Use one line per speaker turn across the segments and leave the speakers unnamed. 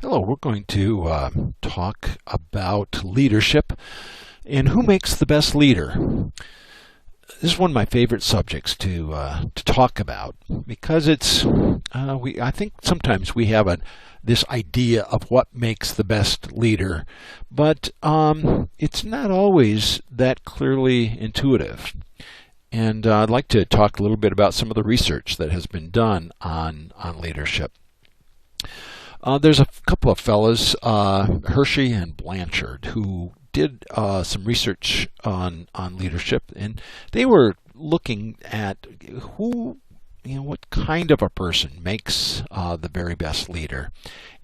Hello, we're going to talk about leadership and who makes the best leader. This is one of my favorite subjects to talk about because I think sometimes we have this idea of what makes the best leader, but it's not always that clearly intuitive. And I'd like to talk a little bit about some of the research that has been done on leadership. There's a couple of fellas, Hershey and Blanchard, who did some research on leadership, and they were looking at what kind of a person makes the very best leader.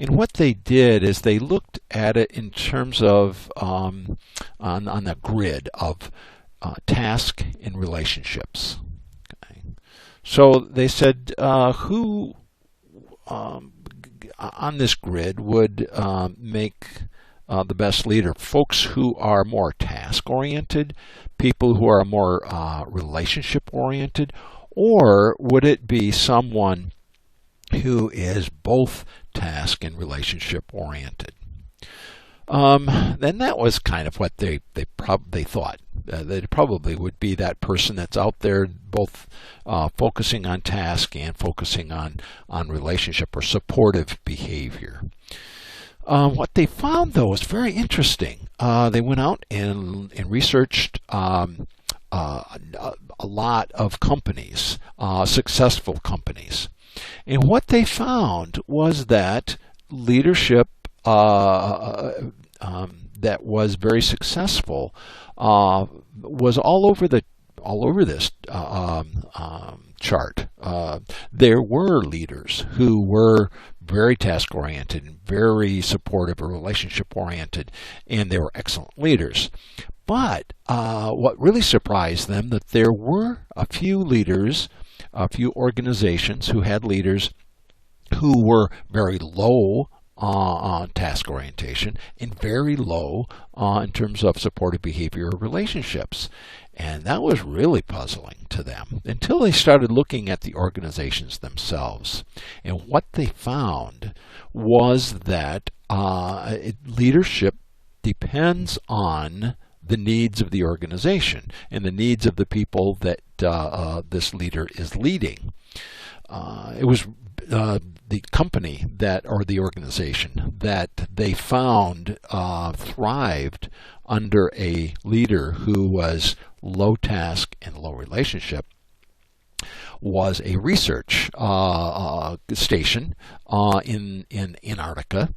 And what they did is they looked at it in terms of on the grid of task and relationships. Okay. So they said who on this grid would make the best leader? Folks who are more task-oriented, people who are more relationship-oriented, or would it be someone who is both task and relationship-oriented? Then that was kind of what they thought. That it probably would be that person that's out there both focusing on task and focusing on relationship or supportive behavior. What they found, though, was very interesting. They went out and researched a lot of companies, successful companies. And what they found was that leadership that was very successful was all over this chart. There were leaders who were very task-oriented and very supportive or relationship-oriented, and they were excellent leaders. But what really surprised them that there were a few leaders, a few organizations who had leaders who were very low on task orientation and very low in terms of supportive behavior or relationships. And that was really puzzling to them until they started looking at the organizations themselves. And what they found was that leadership depends on the needs of the organization and the needs of the people that this leader is leading. It was the company or the organization that they found thrived under a leader who was low task and low relationship was a research station in Antarctica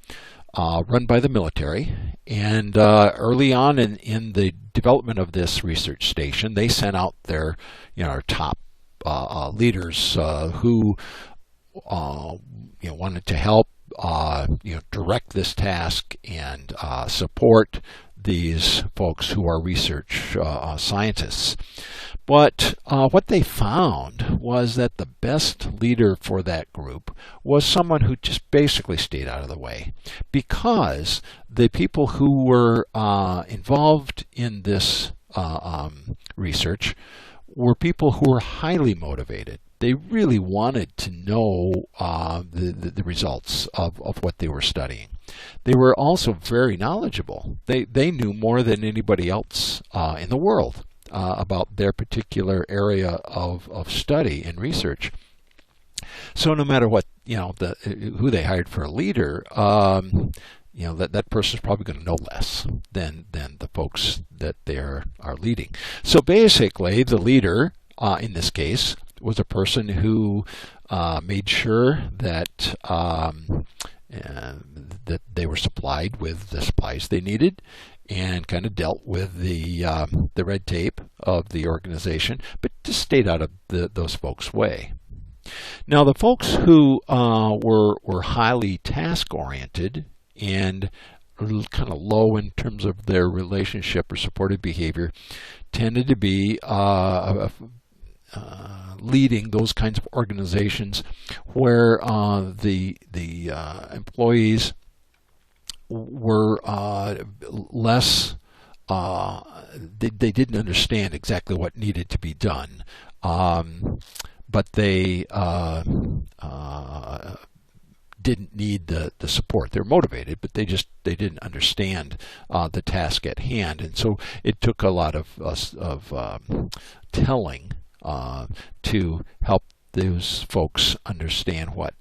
run by the military. And early on in the development of this research station, they sent out their top leaders who wanted to help direct this task and support these folks who are research scientists. But what they found was that the best leader for that group was someone who just basically stayed out of the way, because the people who were involved in this research were people who were highly motivated. They really wanted to know the results of what they were studying. They were also very knowledgeable. They knew more than anybody else in the world about their particular area of study and research. So no matter what who they hired for a leader, that person's probably going to know less than the folks that they are leading. So basically, the leader in this case was a person who made sure that that they were supplied with the supplies they needed, and kind of dealt with the red tape of the organization, but just stayed out of those folks' way. Now, the folks who were highly task-oriented and kind of low in terms of their relationship or supportive behavior tended to be leading those kinds of organizations where the employees were less. They didn't understand exactly what needed to be done, but they didn't need the support. They're motivated, but they didn't understand the task at hand, and so it took a lot of telling to help those folks understand what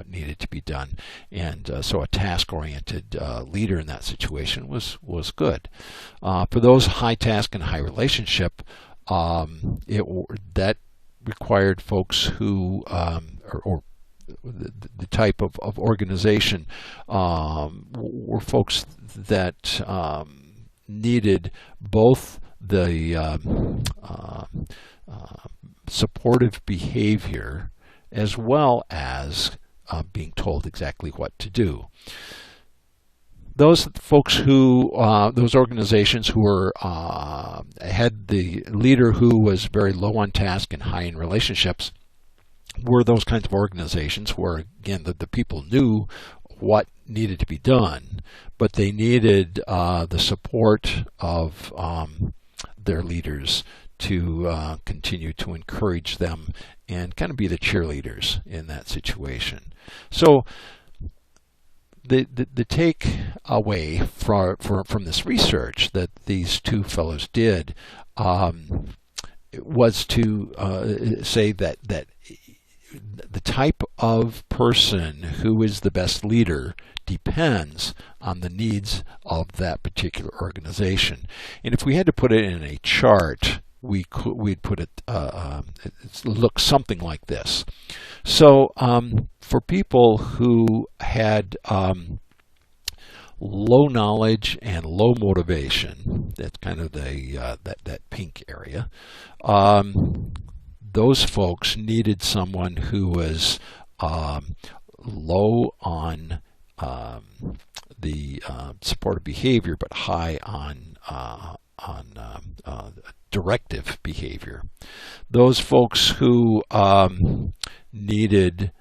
needed to be done, and so a task-oriented leader in that situation was good. For those high task and high relationship, that required folks who or the type of organization were folks that needed both the supportive behavior as well as being told exactly what to do. Those folks who, those organizations who were had the leader who was very low on task and high in relationships, were those kinds of organizations where, again, the people knew what needed to be done, but they needed the support of their leaders to continue to encourage them and kind of be the cheerleaders in that situation. So the take away from this research that these two fellows did was to say that the type of person who is the best leader depends on the needs of that particular organization. And if we had to put it in a chart, we'd put it, it looks something like this. So for people who had low knowledge and low motivation, that's kind of the that pink area, those folks needed someone who was low on the supportive behavior, but high on directive behavior. Those folks who needed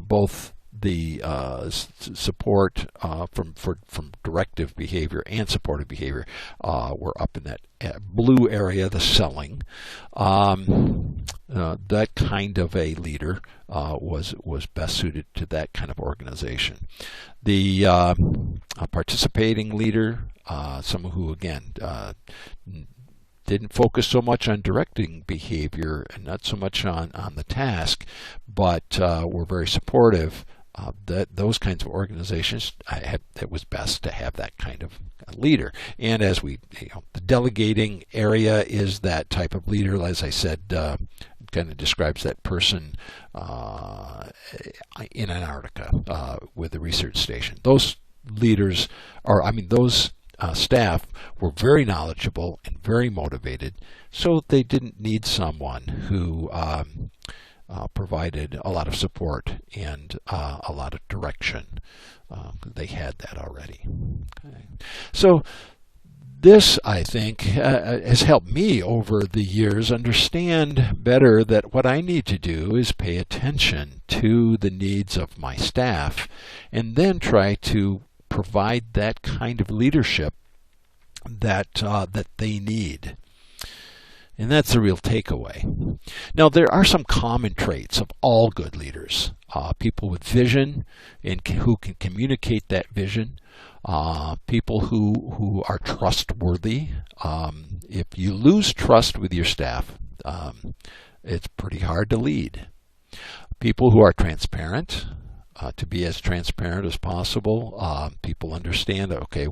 both the support from directive behavior and supportive behavior were up in that blue area, the selling. That kind of a leader was best suited to that kind of organization. The participating leader, someone who again didn't focus so much on directing behavior and not so much on the task, but were very supportive. Those kinds of organizations, it was best to have that kind of leader. And as we, the delegating area is that type of leader. As I said, kind of describes that person in Antarctica with the research station. Those leaders those staff were very knowledgeable and very motivated, so they didn't need someone who provided a lot of support and a lot of direction. They had that already. Okay. So this, I think, has helped me over the years understand better that what I need to do is pay attention to the needs of my staff and then try to provide that kind of leadership that they need. And that's the real takeaway. Now, there are some common traits of all good leaders. People with vision and who can communicate that vision. People who are trustworthy. If you lose trust with your staff, it's pretty hard to lead. People who are transparent. To be as transparent as possible. People understand that, okay,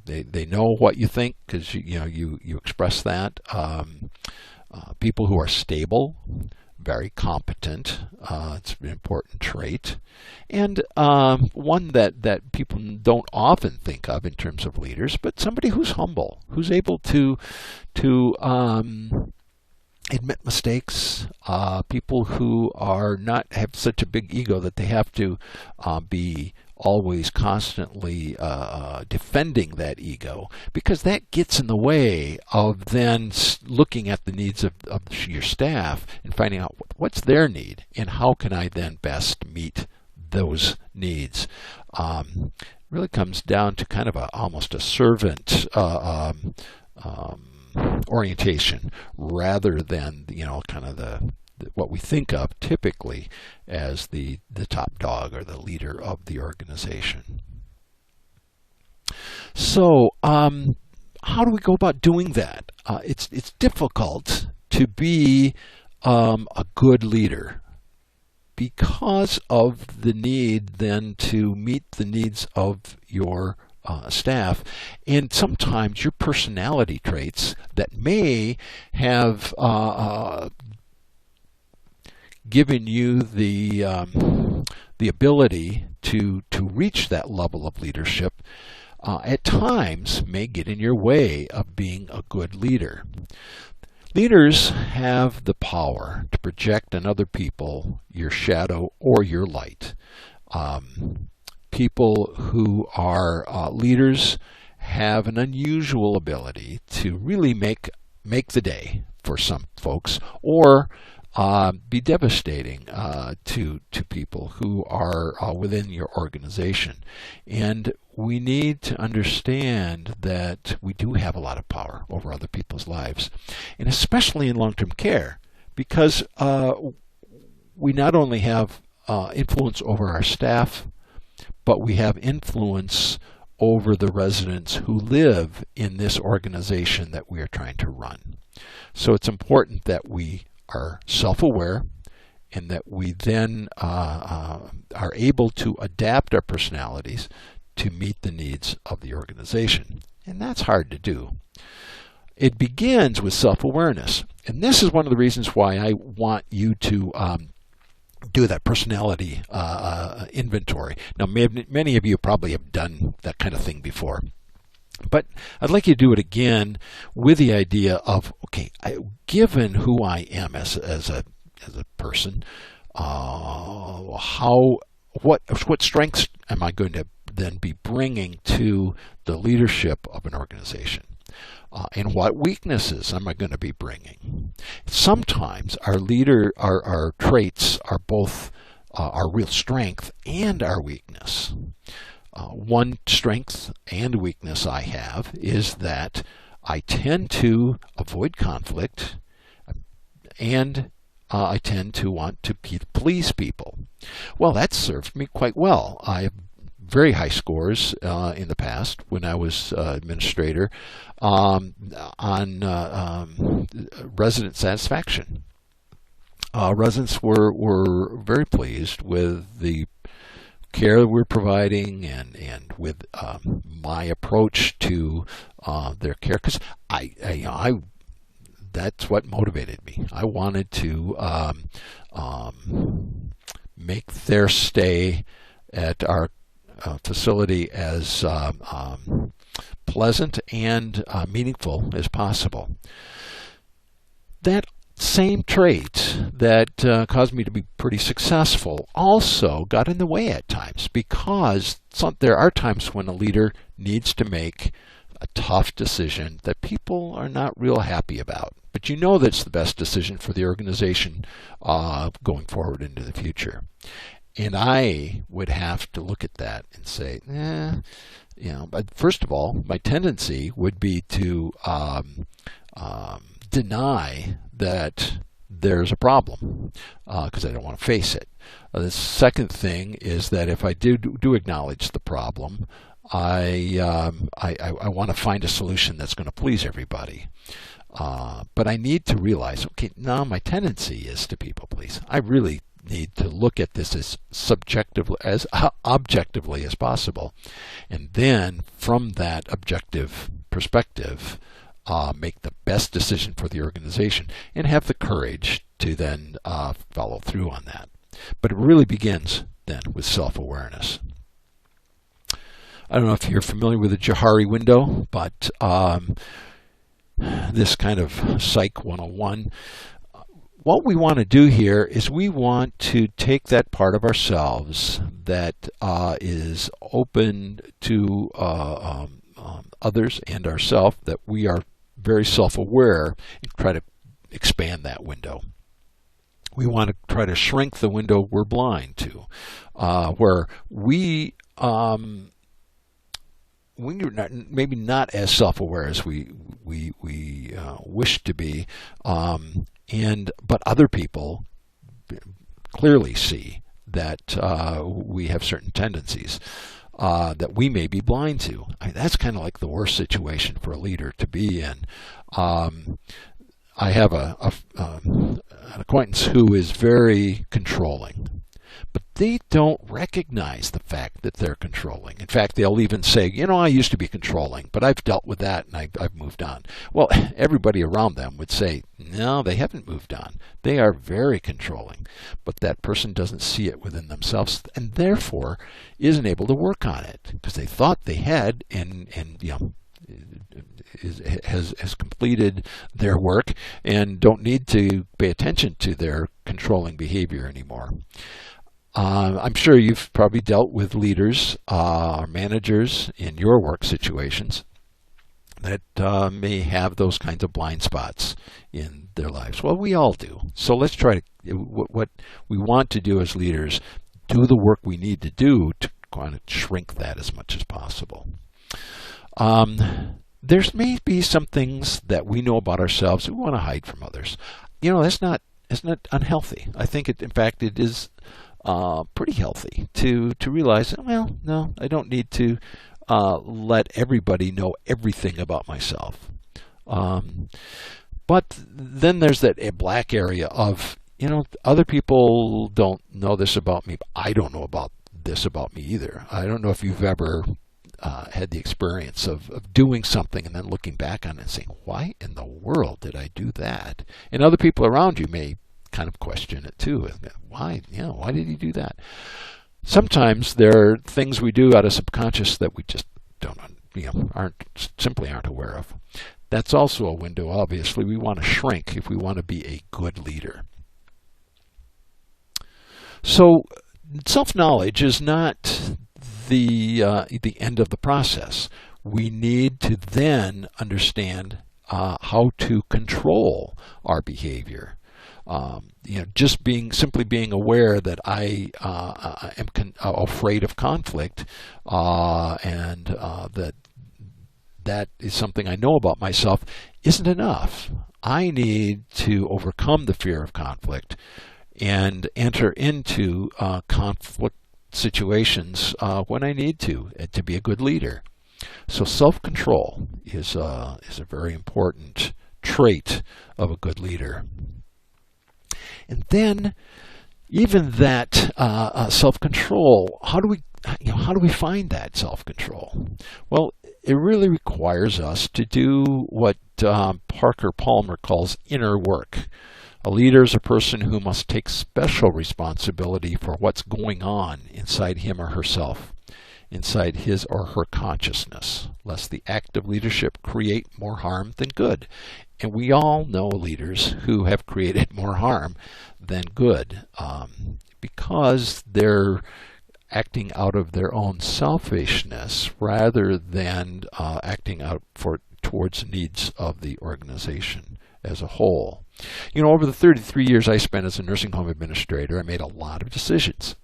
they know what you think because you express that. People who are stable, very competent. It's an important trait, and one that people don't often think of in terms of leaders, but somebody who's humble, who's able to admit mistakes. People who are not have such a big ego that they have to be always constantly defending that ego, because that gets in the way of then looking at the needs of your staff and finding out what's their need and how can I then best meet those needs. Really comes down to kind of almost a servant orientation rather than kind of the what we think of typically as the top dog or the leader of the organization. So how do we go about doing that? It's difficult to be a good leader because of the need then to meet the needs of your staff, and sometimes your personality traits that may have given you the ability to reach that level of leadership at times may get in your way of being a good leader. Leaders have the power to project on other people your shadow or your light. People who are leaders have an unusual ability to really make the day for some folks, or be devastating to people who are within your organization. And we need to understand that we do have a lot of power over other people's lives, and especially in long-term care, because we not only have influence over our staff, but we have influence over the residents who live in this organization that we are trying to run. So it's important that we are self-aware and that we then are able to adapt our personalities to meet the needs of the organization. And that's hard to do. It begins with self-awareness. And this is one of the reasons why I want you to do that personality inventory. Now, many of you probably have done that kind of thing before. But I'd like you to do it again with the idea of, okay, given who I am as a person, what strengths am I going to then be bringing to the leadership of an organization? And what weaknesses am I going to be bringing? Sometimes our traits are both our real strength and our weakness. One strength and weakness I have is that I tend to avoid conflict, and I tend to want to please people. Well, that served me quite well. I have very high scores in the past when I was administrator on resident satisfaction. Residents were very pleased with the care we're providing and with my approach to their care, because I that's what motivated me. I wanted to make their stay at our facility as pleasant and meaningful as possible. That same trait that caused me to be pretty successful also got in the way at times, because there are times when a leader needs to make a tough decision that people are not real happy about. But you know that's the best decision for the organization going forward into the future. And I would have to look at that and say, but first of all, my tendency would be to deny that there's a problem because I don't want to face it. The second thing is that if I do acknowledge the problem, I want to find a solution that's going to please everybody. But I need to realize, okay, now my tendency is to people please. I really need to look at this as objectively as possible, and then from that objective perspective, make the best decision for the organization and have the courage to then follow through on that. But it really begins then with self-awareness. I don't know if you're familiar with the Johari window, but this kind of Psych 101. What we want to do here is we want to take that part of ourselves that is open to others and ourselves, that we are very self-aware, and try to expand that window. We want to try to shrink the window we're blind to, where we maybe not as self-aware as we wish to be, but other people clearly see that we have certain tendencies that we may be blind to. That's kind of like the worst situation for a leader to be in. I have an acquaintance who is very controlling, but they don't recognize the fact that they're controlling. In fact, they'll even say, I used to be controlling, but I've dealt with that and I've moved on. Well, everybody around them would say, no, they haven't moved on. They are very controlling, but that person doesn't see it within themselves and therefore isn't able to work on it because they thought they had and has completed their work and don't need to pay attention to their controlling behavior anymore. I'm sure you've probably dealt with leaders or managers in your work situations that may have those kinds of blind spots in their lives. Well, we all do. So let's try to, what we want to do as leaders, do the work we need to do to kind of shrink that as much as possible. There may be some things that we know about ourselves that we want to hide from others. That's not unhealthy. I think in fact it is pretty healthy to realize, well, no, I don't need to let everybody know everything about myself. But then there's that black area of, other people don't know this about me, but I don't know about this about me either. I don't know if you've ever had the experience of doing something and then looking back on it and saying, why in the world did I do that? And other people around you may kind of question it too. Why did you do that? Sometimes there are things we do out of subconscious that we just simply aren't aware of. That's also a window, obviously, we want to shrink if we want to be a good leader. So self-knowledge is not the end of the process. We need to then understand how to control our behavior. Simply being aware that I am afraid of conflict, and that is something I know about myself, isn't enough. I need to overcome the fear of conflict and enter into conflict situations when I need to be a good leader. So self-control is a very important trait of a good leader. And then, even that self-control, how do we find that self-control? Well, it really requires us to do what Parker Palmer calls inner work. A leader is a person who must take special responsibility for what's going on inside him or herself, inside his or her consciousness, lest the act of leadership create more harm than good. And we all know leaders who have created more harm than good because they're acting out of their own selfishness rather than acting out towards the needs of the organization as a whole. Over the 33 years I spent as a nursing home administrator, I made a lot of decisions.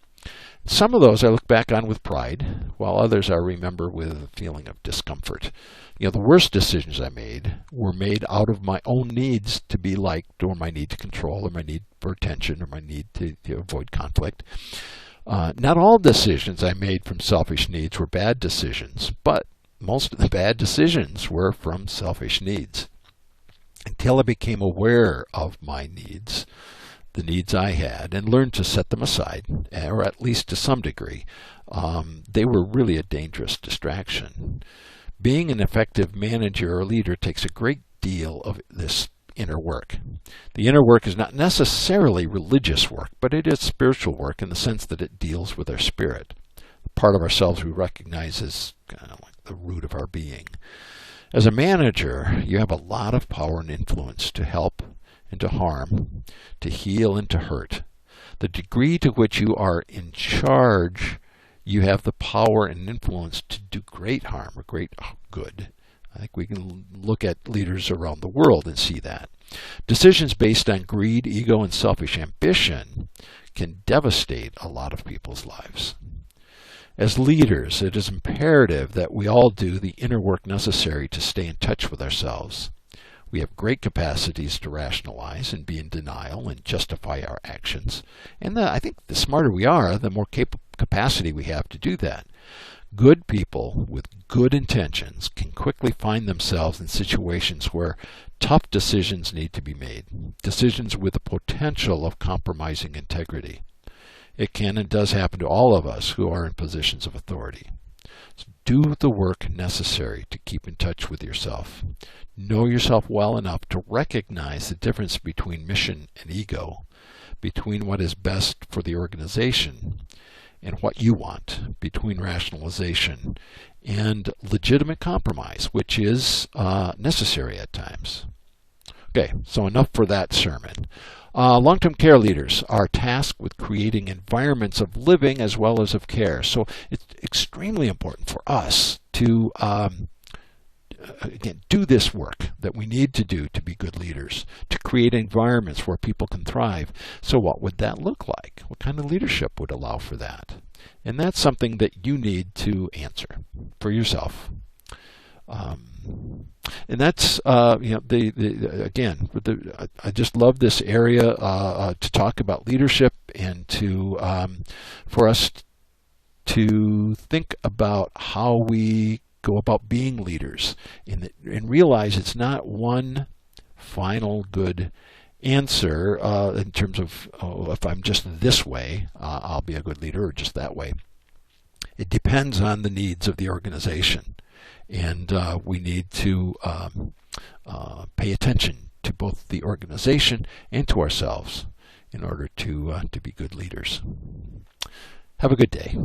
Some of those I look back on with pride, while others I remember with a feeling of discomfort. The worst decisions I made were made out of my own needs to be liked, or my need to control, or my need for attention, or my need to avoid conflict. Not all decisions I made from selfish needs were bad decisions, but most of the bad decisions were from selfish needs. Until I became aware of my needs, the needs I had, and learned to set them aside, or at least to some degree, they were really a dangerous distraction. Being an effective manager or leader takes a great deal of this inner work. The inner work is not necessarily religious work, but it is spiritual work in the sense that it deals with our spirit, the part of ourselves we recognize as kind of like the root of our being. As a manager, you have a lot of power and influence to help and to harm, to heal and to hurt. The degree to which you are in charge, you have the power and influence to do great harm or great good. I think we can look at leaders around the world and see that. Decisions based on greed, ego, and selfish ambition can devastate a lot of people's lives. As leaders, it is imperative that we all do the inner work necessary to stay in touch with ourselves. We have great capacities to rationalize and be in denial and justify our actions. And I think the smarter we are, the more capacity we have to do that. Good people with good intentions can quickly find themselves in situations where tough decisions need to be made, decisions with the potential of compromising integrity. It can and does happen to all of us who are in positions of authority. So do the work necessary to keep in touch with yourself. Know yourself well enough to recognize the difference between mission and ego, between what is best for the organization and what you want, between rationalization and legitimate compromise, which is necessary at times. Okay, so enough for that sermon. Long-term care leaders are tasked with creating environments of living as well as of care. So it's extremely important for us to again, do this work that we need to do to be good leaders, to create environments where people can thrive. So what would that look like? What kind of leadership would allow for that? And that's something that you need to answer for yourself. And that's again, I just love this area to talk about leadership and to for us to think about how we go about being leaders and realize it's not one final good answer in terms of if I'm just this way, I'll be a good leader, or just that way. It depends on the needs of the organization. And we need to pay attention to both the organization and to ourselves in order to be good leaders. Have a good day.